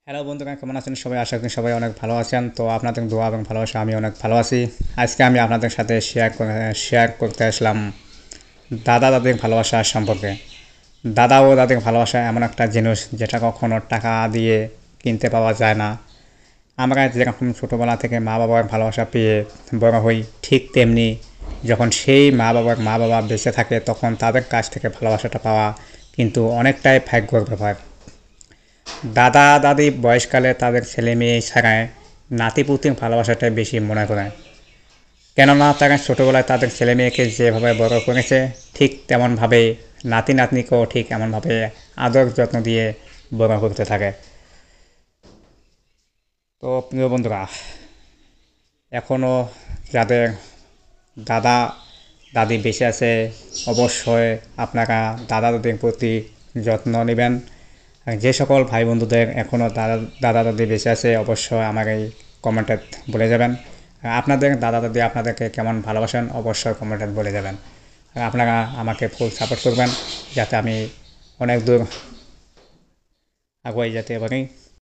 Hello বন্ধুরা, কেমন আছেন সবাই? আশা করি সবাই অনেক ভালো আছেন। তো আপনাদের দোয়া এবং ভালোবাসা আমি অনেক ভালো আছি। আজকে আমি আপনাদের সাথে শেয়ার করতে আসলাম দাদা দাদির ভালোবাসা সম্পর্কে। দাদা ও দাদির ভালোবাসা এমন একটা জিনিস যেটা কখনো টাকা দিয়ে কিনতে পাওয়া যায় না। আমরা যেরকম ছোটোবেলা থেকে মা বাবার ভালোবাসা পেয়ে বড় হই, ঠিক তেমনি যখন সেই মা বাবা বেঁচে থাকে তখন তাদের কাছ থেকে ভালোবাসাটা পাওয়া কিন্তু অনেকটাই ভাগ্যের ব্যাপার। দাদা দাদি বয়সকালে তাদের ছেলে মেয়ে ছাড়ায় নাতিপুতির ভালোবাসাটাই বেশি মনে করে, কেননা তারা ছোটোবেলায় তাদের ছেলে মেয়েকে যেভাবে বড় করেছে ঠিক তেমনভাবে নাতি নাতনিকেও ঠিক এমনভাবে আদর যত্ন দিয়ে বড় করতে থাকে। তো প্রিয় বন্ধুরা, এখনও যাদের দাদা দাদি বেঁচে আছে অবশ্যই আপনারা দাদা দাদির প্রতি যত্ন নেবেন। আর যে সকল ভাই বন্ধুদের এখনও দাদা দাদি বেঁচে আছে অবশ্যই আমার এই কমেন্টে বলে যাবেন। আর আপনাদের দাদা দাদি আপনাদেরকে কেমন ভালোবাসেন অবশ্যই কমেন্টে বলে যাবেন। আর আপনারা আমাকে ফুল সাপোর্ট করবেন যাতে আমি অনেক দূর আগুয়ে যেতে পারি।